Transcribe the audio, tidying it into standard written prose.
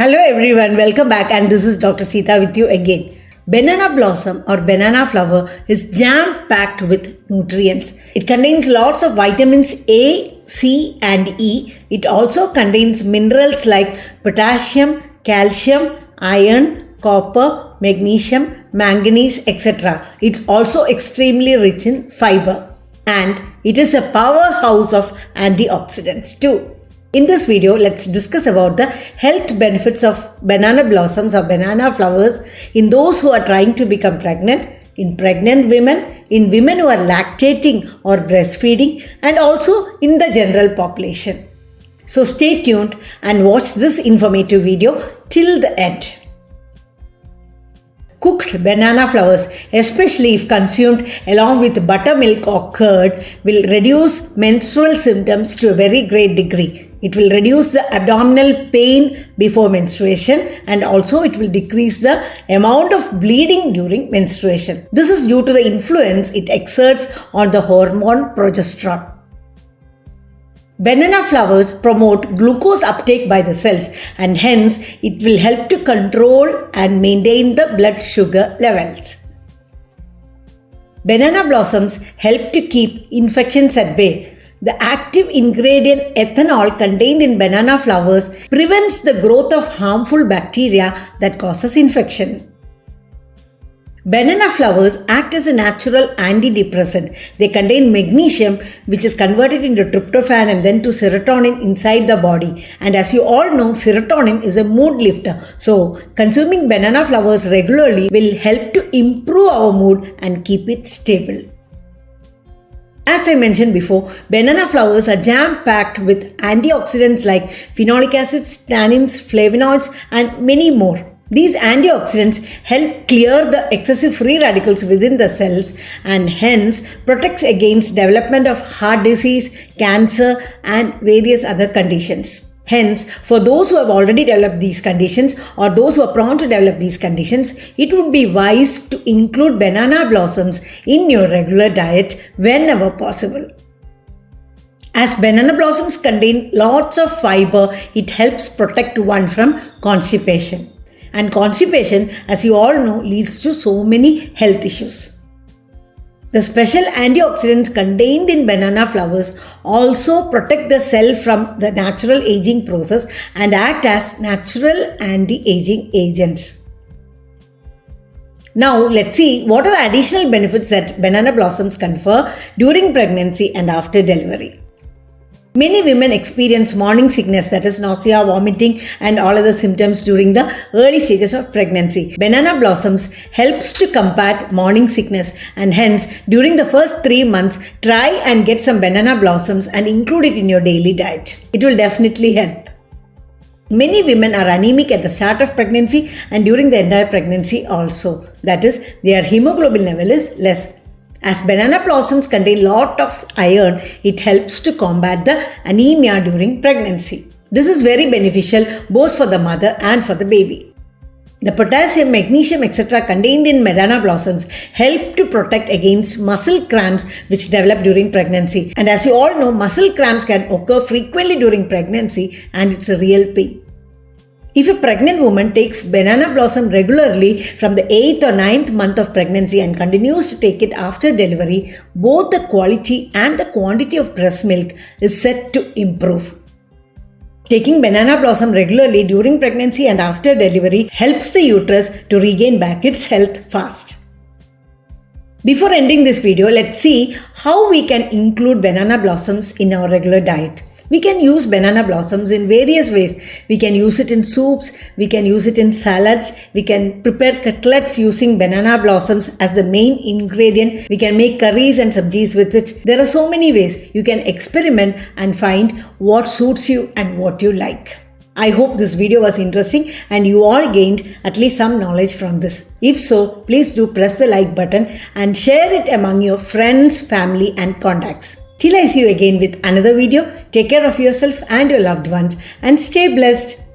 Hello everyone, welcome back, and this is Dr. Sita with you again. Banana blossom or banana flower is jam-packed with nutrients. It contains lots of vitamins A, C and E. It also contains minerals like potassium, calcium, iron, copper, magnesium, manganese, etc. It's also extremely rich in fiber. And it is a powerhouse of antioxidants too. In this video, let's discuss about the health benefits of banana blossoms or banana flowers in those who are trying to become pregnant, in pregnant women, in women who are lactating or breastfeeding, and also in the general population. So stay tuned and watch this informative video till the end. Cooked banana flowers, especially if consumed along with buttermilk or curd, will reduce menstrual symptoms to a very great degree. It will reduce the abdominal pain before menstruation, and also it will decrease the amount of bleeding during menstruation. This is due to the influence it exerts on the hormone progesterone. Banana flowers promote glucose uptake by the cells, and hence it will help to control and maintain the blood sugar levels. Banana blossoms help to keep infections at bay. The active ingredient ethanol contained in banana flowers prevents the growth of harmful bacteria that causes infection. Banana flowers act as a natural antidepressant. They contain magnesium, which is converted into tryptophan and then to serotonin inside the body. And as you all know, serotonin is a mood lifter. So, consuming banana flowers regularly will help to improve our mood and keep it stable. As I mentioned before, banana flowers are jam-packed with antioxidants like phenolic acids, tannins, flavonoids, and many more. These antioxidants help clear the excessive free radicals within the cells and hence protects against development of heart disease, cancer, and various other conditions. Hence, for those who have already developed these conditions or those who are prone to develop these conditions, it would be wise to include banana blossoms in your regular diet whenever possible. As banana blossoms contain lots of fiber, it helps protect one from constipation. And constipation, as you all know, leads to so many health issues. The special antioxidants contained in banana flowers also protect the cell from the natural aging process and act as natural anti-aging agents. Now let's see what are the additional benefits that banana blossoms confer during pregnancy and after delivery. Many women experience morning sickness, that is nausea, vomiting and all other symptoms during the early stages of pregnancy. Banana blossoms helps to combat morning sickness, and hence during the first 3 months try and get some banana blossoms and include it in your daily diet. It will definitely help. Many women are anemic at the start of pregnancy and during the entire pregnancy also. That is, their hemoglobin level is less. As banana blossoms contain lot of iron, it helps to combat the anemia during pregnancy. This is very beneficial both for the mother and for the baby. The potassium, magnesium, etc. contained in banana blossoms help to protect against muscle cramps which develop during pregnancy. And as you all know, muscle cramps can occur frequently during pregnancy and it's a real pain. If a pregnant woman takes banana blossom regularly from the 8th or 9th month of pregnancy and continues to take it after delivery, both the quality and the quantity of breast milk is set to improve. Taking banana blossom regularly during pregnancy and after delivery helps the uterus to regain back its health fast. Before ending this video, let's see how we can include banana blossoms in our regular diet. We can use banana blossoms in various ways. We can use it in soups, we can use it in salads, we can prepare cutlets using banana blossoms as the main ingredient. We can make curries and sabjis with it. There are so many ways. You can experiment and find what suits you and what you like. I hope this video was interesting and you all gained at least some knowledge from this. If so, please do press the like button and share it among your friends, family and contacts. Till I see you again with another video, take care of yourself and your loved ones and stay blessed.